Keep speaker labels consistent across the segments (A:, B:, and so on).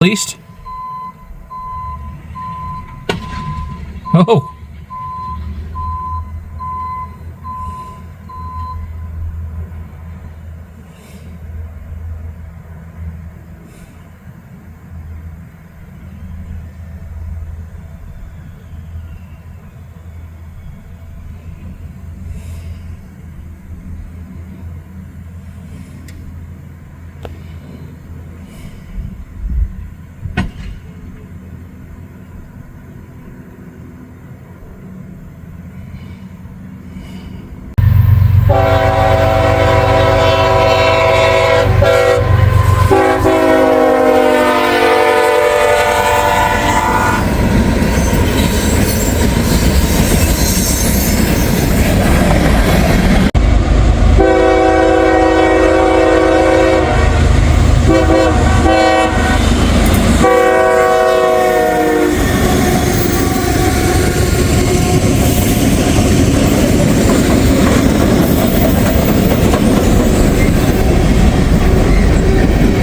A: Least. Oh.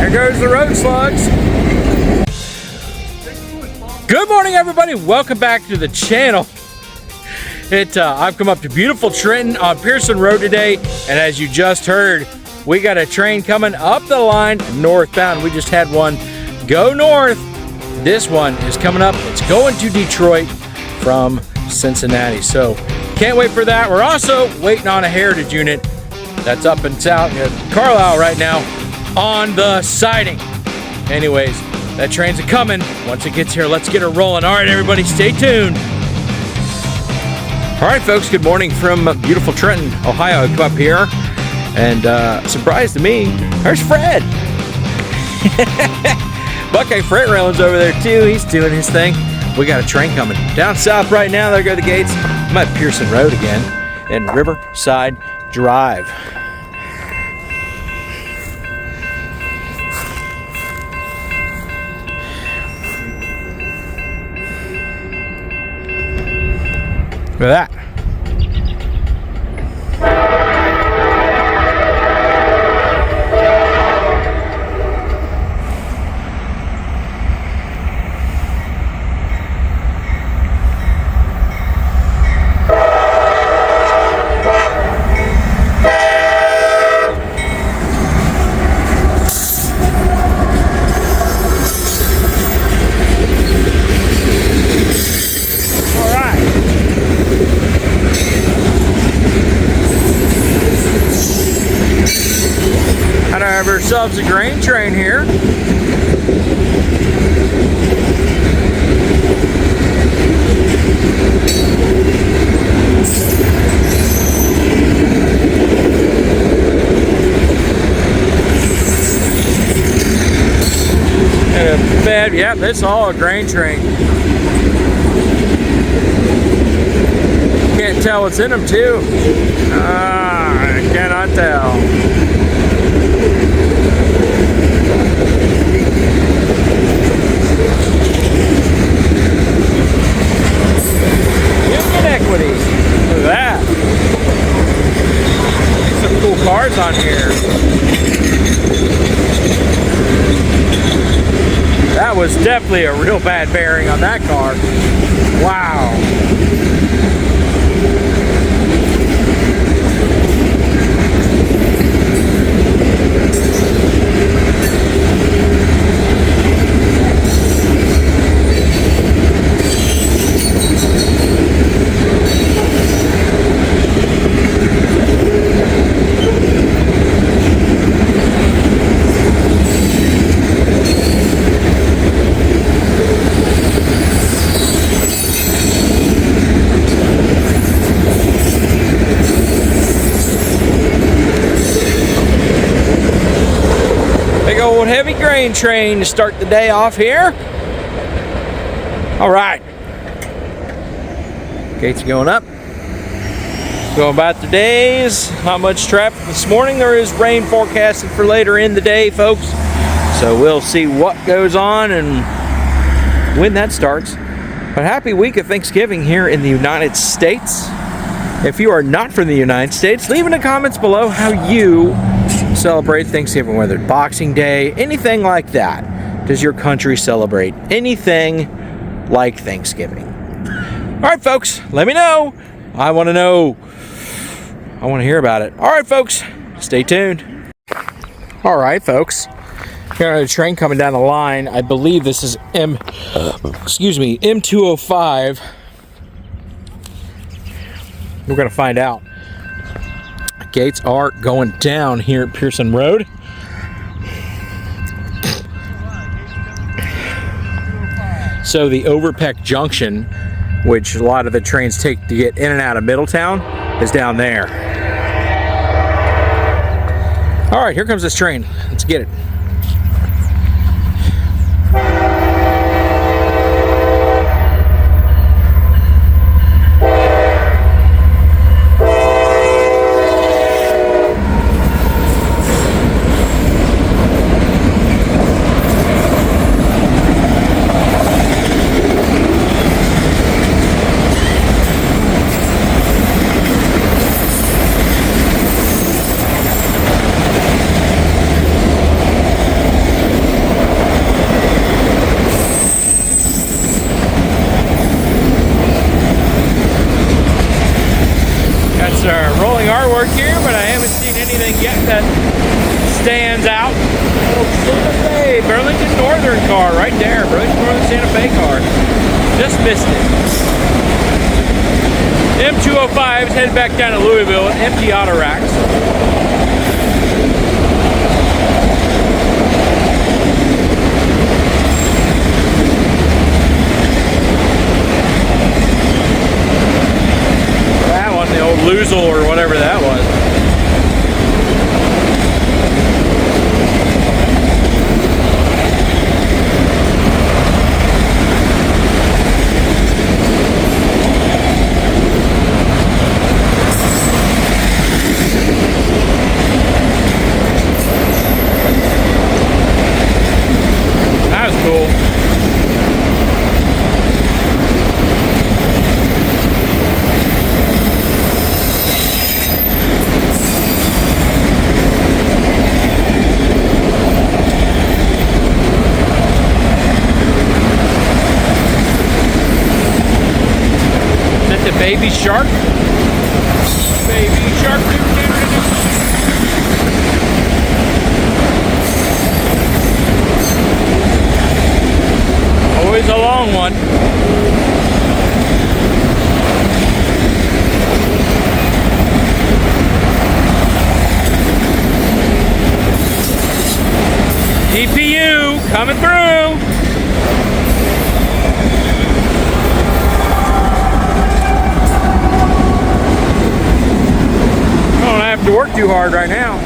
A: There's the road slugs. Good morning, everybody. Welcome back to the channel. I've come up to beautiful Trenton on Pearson Road today, and as you just heard, we got a train coming up the line northbound. We just had one go north. This one is coming up. It's going to Detroit from Cincinnati, so can't wait for that. We're also waiting on a heritage unit that's up and south at Carlisle right now on the siding. Anyways, that train's a-coming. Once it gets here, let's get her rolling. All right, everybody, stay tuned. All right, folks, good morning from beautiful Trenton, Ohio. I come up here, and surprise to me, there's Fred. Buckeye Freight Railing's over there, too. He's doing his thing. We got a train coming. Down south right now, there go the gates. I'm at Pearson Road again, and Riverside Drive. Look at that. Have ourselves a grain train here. And a bed, yeah, that's all a grain train. Can't tell what's in them too. I cannot tell. Equity. Look at that. Some cool cars on here. That was definitely a real bad bearing on that car. Wow. Old heavy grain train to start the day off here. All right, gates going up. Going about the days. Not much traffic this morning. There is rain forecasted for later in the day, folks, so we'll see what goes on and when that starts. But happy week of Thanksgiving here in the United States. If you are not from the United States, leave in the comments below how you celebrate Thanksgiving, whether it's Boxing Day, anything like that. does your country celebrate anything like Thanksgiving? All right, folks, let me know. I want to know. I want to hear about it. All right, folks, stay tuned. All right, folks. Got a train coming down the line. I believe this is M205. We're gonna find out. Gates are going down here at Pearson Road. So the Overpeck Junction, which a lot of the trains take to get in and out of Middletown, is down there. All right, here comes this train. Let's get it. Rolling artwork here, but I haven't seen anything yet that stands out. Oh, Santa Fe, Burlington Northern car right there. Burlington Northern Santa Fe car. Just missed it. M205 is headed back down to Louisville with empty auto racks. The old Loozle or whatever that was. That was cool. Baby shark. Baby shark. Always a long one. DPU coming through. To work too hard right now.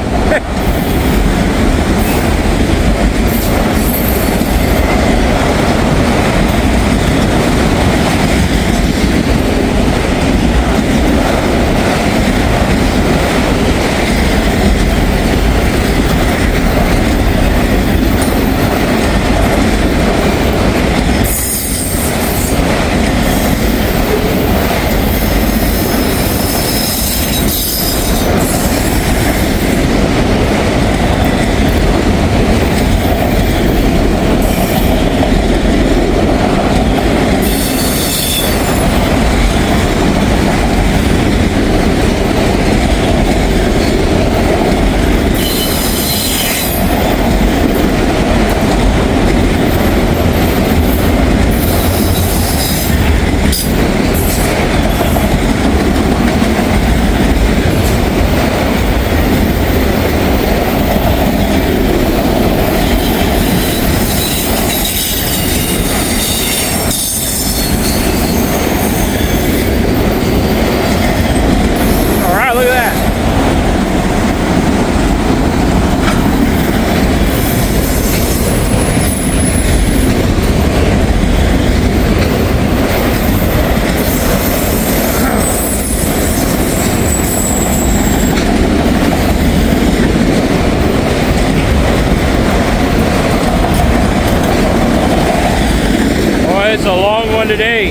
A: It's a long one today.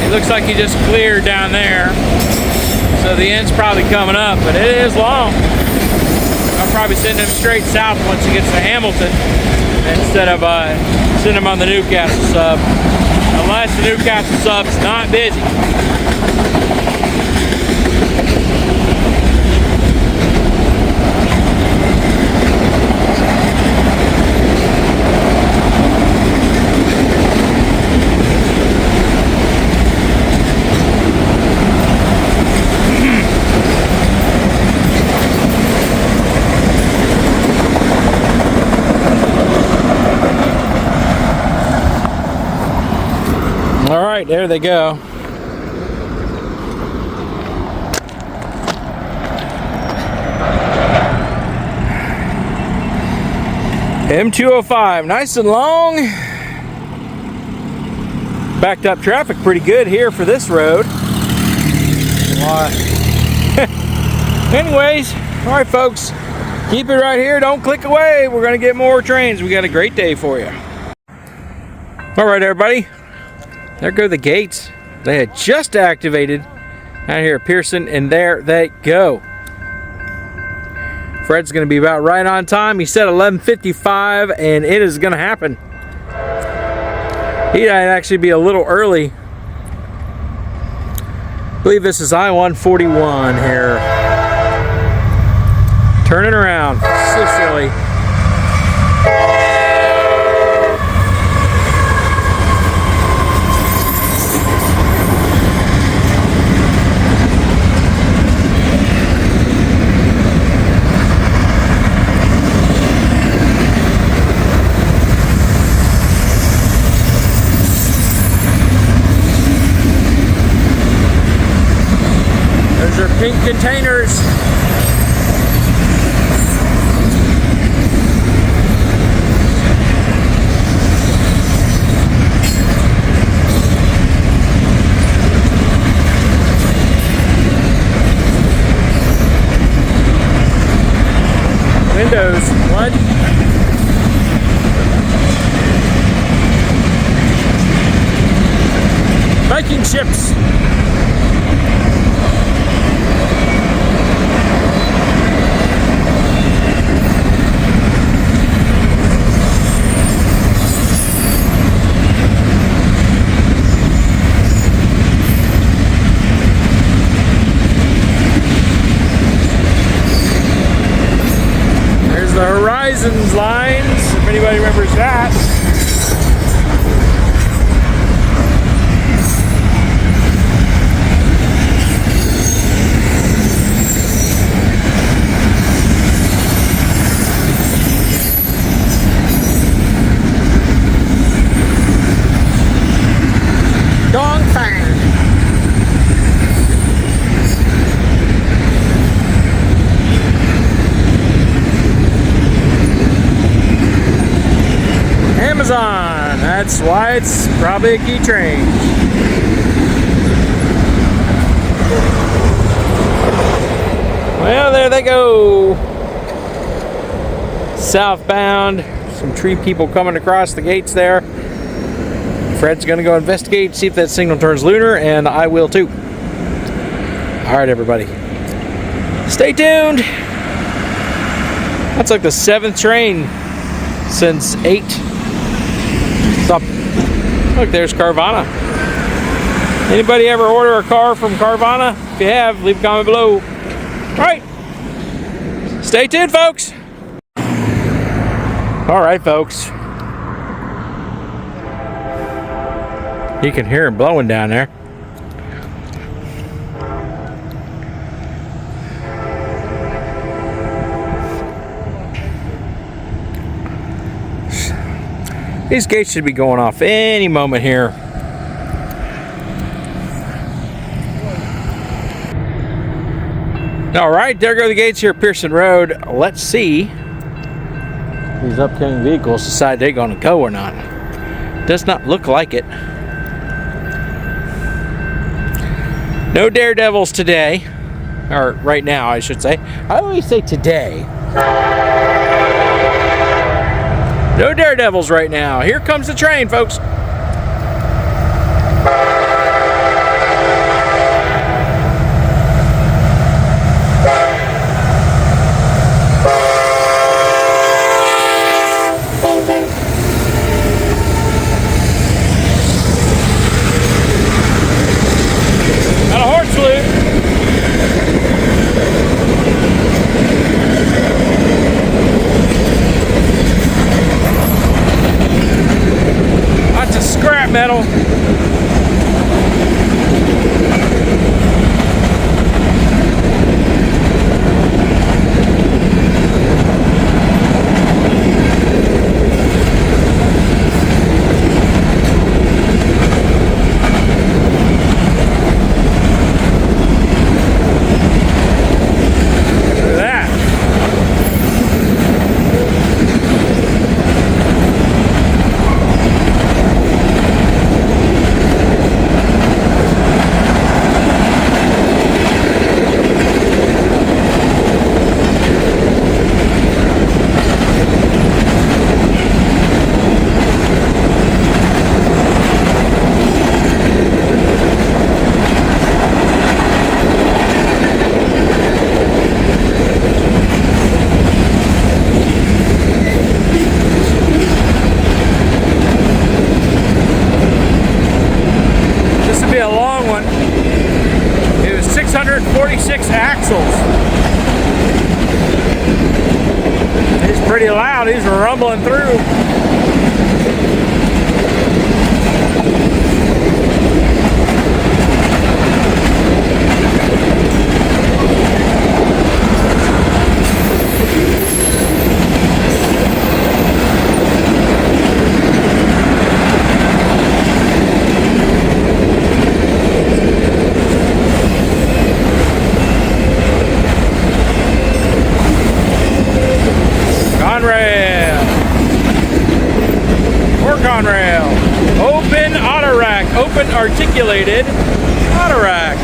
A: It looks like you just cleared down there. So the end's probably coming up, but it is long. I'll probably send him straight south once he gets to Hamilton instead of send him on the Newcastle sub. Unless the Newcastle sub's not busy. All right, there they go. M205, nice and long. Backed up traffic pretty good here for this road. Anyways, all right, folks, keep it right here. Don't click away. We're gonna get more trains. We got a great day for you. All right, everybody. There go the gates. They had just activated out here at Pearson, and there they go. Fred's going to be about right on time. He said 11:55, and it is going to happen. He might actually be a little early. I believe this is I-141 here. Turning around. So silly. There's our pink containers. Windows, what? Viking ships. The Horizons lines, if anybody remembers that. Dong fire. Amazon, that's why it's probably a key train. Well, there they go. Southbound. Some tree people coming across the gates there. Fred's gonna go investigate, see if that signal turns lunar, and I will too. All right, everybody. Stay tuned. That's like the 7th train since 8. Stop. Look, there's Carvana. Anybody ever order a car from Carvana? If you have, leave a comment below. All right. Stay tuned, folks. All right, folks. You can hear it blowing down there. These gates should be going off any moment here. All right, there go the gates here at Pearson Road. Let's see if these upcoming vehicles decide they're going to go or not. Does not look like it. No daredevils today, or right now, I should say. I always say today. No daredevils right now. Here comes the train, folks. pedal. A long one. It was 646 axles. He's pretty loud. He's rumbling through. Rail, open auto rack, open articulated auto rack.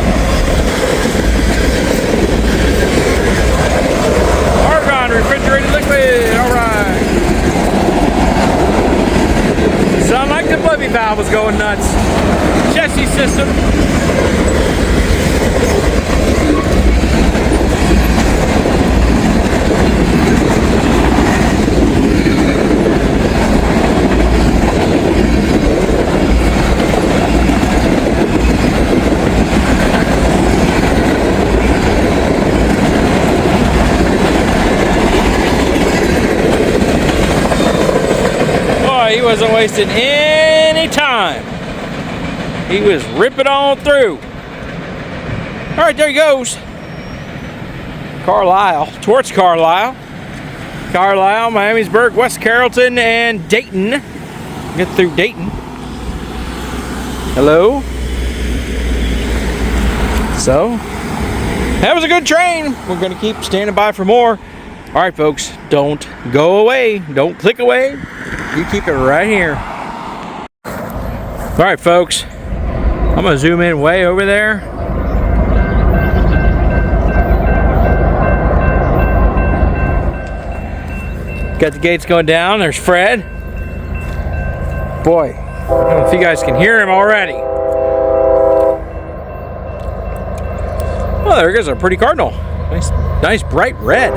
A: Argon refrigerated liquid, alright. Sound like the Blevy valve was going nuts. Chassis system. He wasn't wasting any time. He was ripping on through. All right, there he goes. Carlisle, towards Carlisle. Carlisle, Miamisburg, West Carrollton, and Dayton. Get through Dayton. Hello. So, that was a good train. We're gonna keep standing by for more. All right, folks, don't go away. Don't click away. You keep it right here. All right, folks, I'm gonna zoom in way over there. Got the gates going down. There's Fred. Boy, I don't know if you guys can hear him already. Oh, there goes our pretty Cardinal. Nice bright red.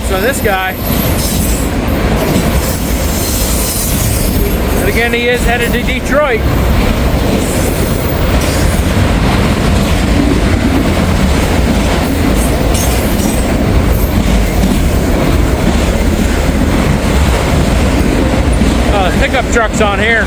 A: On this guy. But again, he is headed to Detroit. Pickup trucks on here.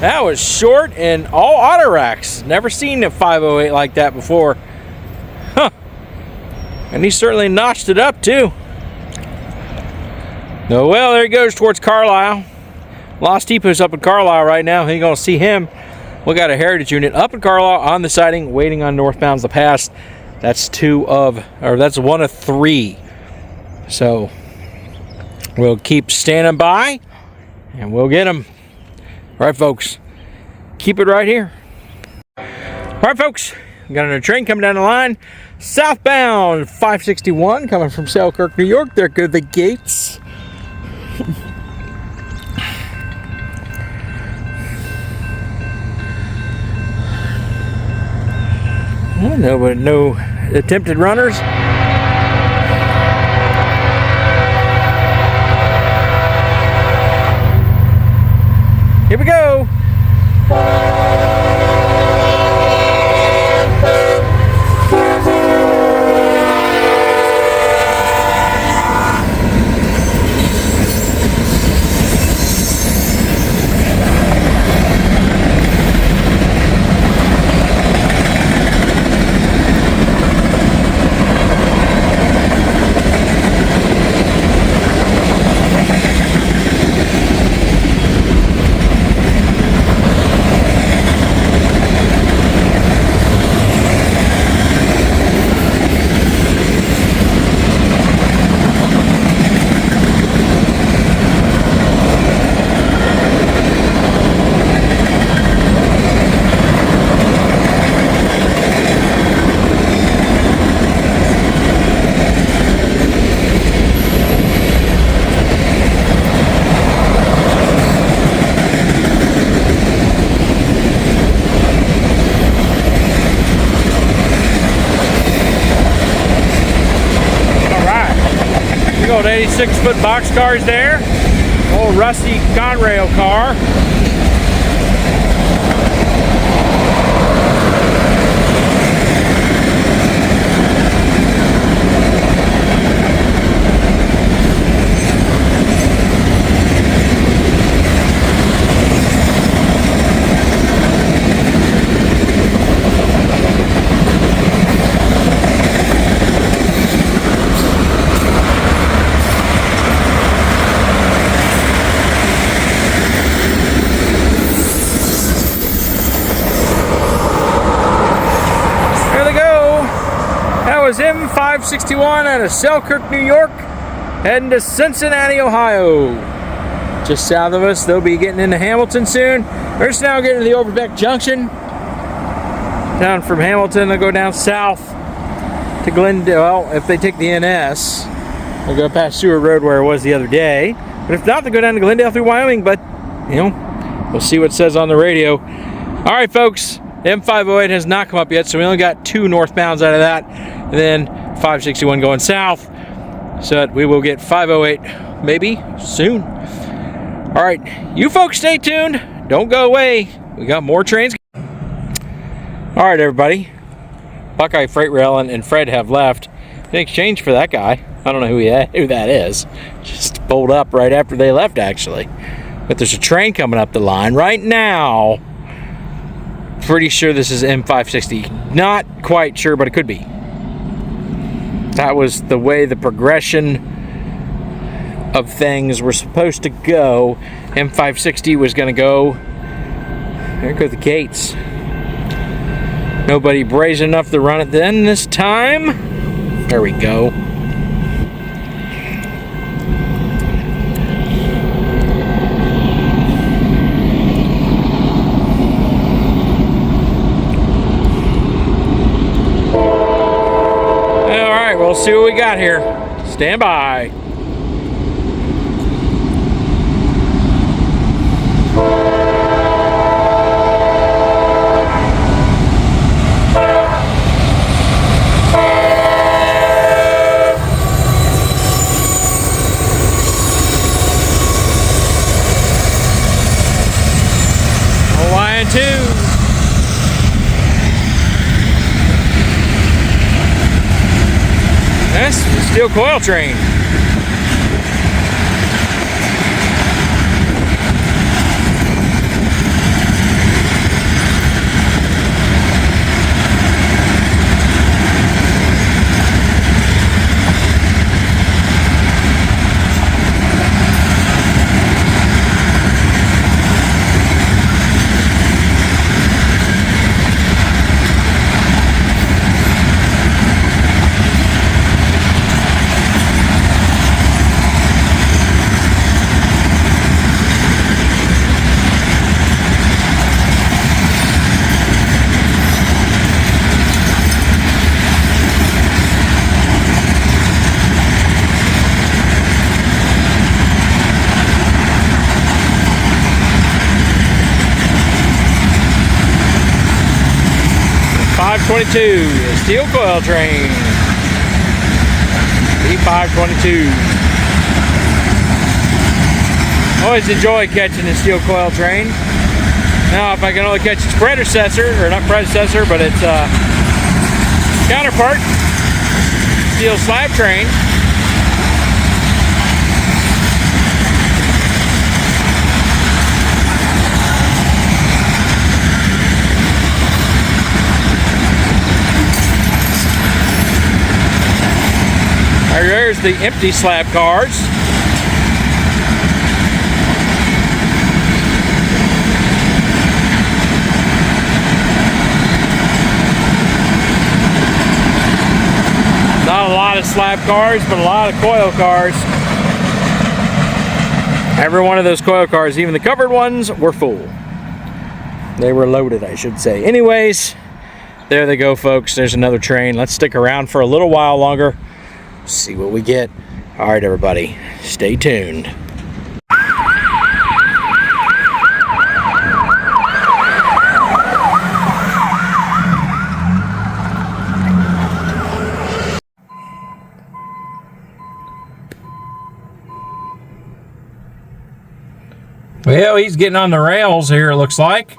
A: That was short and all auto racks. Never seen a 508 like that before. Huh. And he certainly notched it up too. Oh, well, there he goes towards Carlisle. Lost Depot's up in Carlisle right now. Ain't gonna see him. We got a Heritage unit up in Carlisle on the siding, waiting on northbounds to pass. That's that's one of three. So we'll keep standing by and we'll get them. All right, folks, keep it right here. All right, folks, we got another train coming down the line. Southbound 561 coming from Selkirk, New York. There go the gates. No attempted runners. Here we go. Old 86-foot box cars there. Old rusty Conrail car. Was M561 out of Selkirk, New York, heading to Cincinnati, Ohio. Just south of us. They'll be getting into Hamilton soon. They're just now getting to the Overbeck Junction. Down from Hamilton, they'll go down south to Glendale. Well, if they take the NS, they'll go past Seward Road where it was the other day. But if not, they'll go down to Glendale through Wyoming. But, you know, we'll see what it says on the radio. All right, folks. The M508 has not come up yet, so we only got 2 northbounds out of that. And then 561 going south. So we will get 508 maybe soon. All right, you folks stay tuned. Don't go away. We got more trains. All right, everybody. Buckeye Freight Rail and Fred have left in exchange for that guy. I don't know who that is. Just pulled up right after they left, actually. But there's a train coming up the line right now. Pretty sure this is M560. Not quite sure, but it could be. That was the way the progression of things were supposed to go. M560 was going to go. There go the gates. Nobody brazen enough to run it then this time. There we go. We'll see what we got here. Stand by. Hawaiian 2. That's the steel coil train. B522, steel coil train. B522. Always enjoy catching a steel coil train. Now, if I can only catch its predecessor, or not predecessor, but its counterpart, steel slab train. There's the empty slab cars. Not a lot of slab cars, but a lot of coil cars. Every one of those coil cars, even the covered ones, were full. They were loaded, I should say. Anyways, there they go, folks. There's another train. Let's stick around for a little while longer. See what we get. All right, everybody, stay tuned. Well, he's getting on the rails here, it looks like.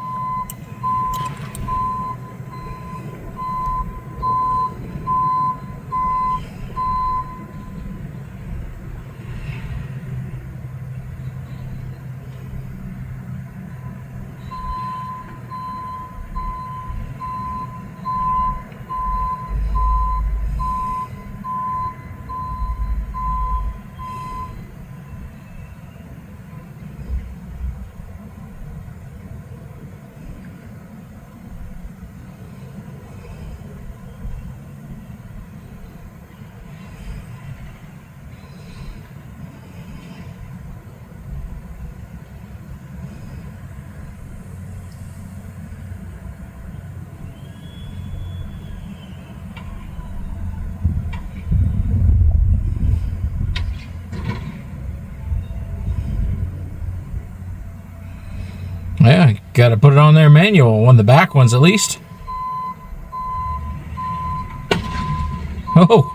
A: Yeah, got to put it on there manual, one of the back ones at least. Oh.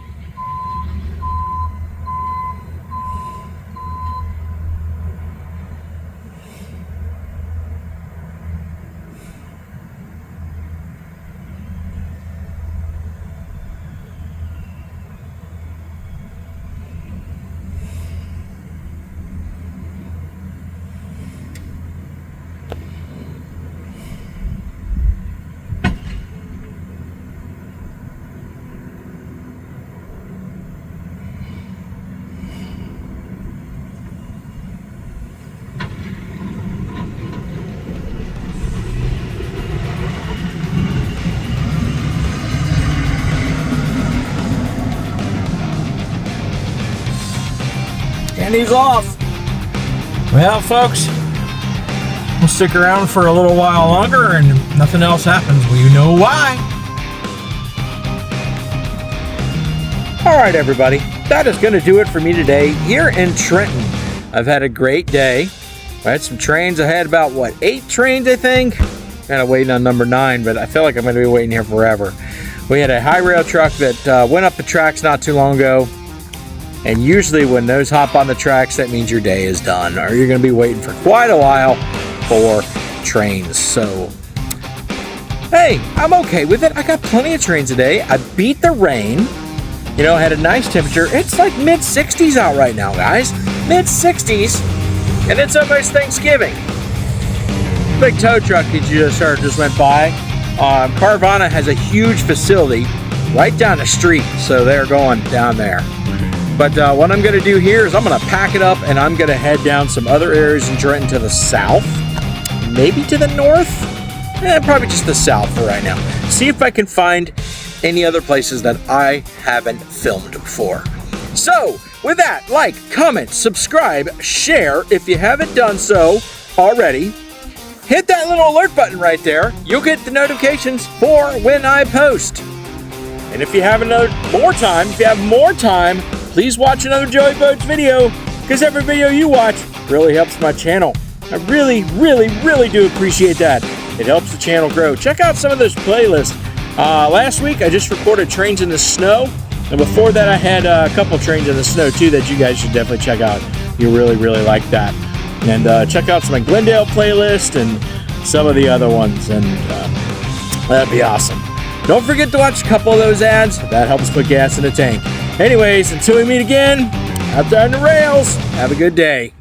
A: And he's off. Well, folks, we'll stick around for a little while longer and if nothing else happens, well, you know why. All right, everybody, that is going to do it for me today here in Trenton. I've had a great day. I had some trains. I had about, what, 8 trains, I think? Kind of waiting on number 9, but I feel like I'm going to be waiting here forever. We had a high rail truck that went up the tracks not too long ago. And usually when those hop on the tracks, that means your day is done, or you're going to be waiting for quite a while for trains. So, hey, I'm okay with it. I got plenty of trains today. I beat the rain. You know, had a nice temperature. It's like mid-60s out right now, guys. Mid-60s. And it's almost Thanksgiving. Big tow truck that you just heard just went by. Carvana has a huge facility right down the street. So they're going down there. But what I'm going to do here is I'm going to pack it up and I'm going to head down some other areas in Trenton to the south. Maybe to the north? Probably just the south for right now. See if I can find any other places that I haven't filmed before. So, with that, like, comment, subscribe, share if you haven't done so already. Hit that little alert button right there. You'll get the notifications for when I post. And if you have more time, please watch another Joey Boats video, because every video you watch really helps my channel. I really, really, really do appreciate that. It helps the channel grow. Check out some of those playlists Last week, I just recorded Trains in the Snow. And before that, I had a couple Trains in the Snow, too, that you guys should definitely check out. You really, really like that. And check out some of my Glendale playlist and some of the other ones. And that'd be awesome. Don't forget to watch a couple of those ads. That helps put gas in the tank. Anyways, until we meet again, out there on the rails, have a good day.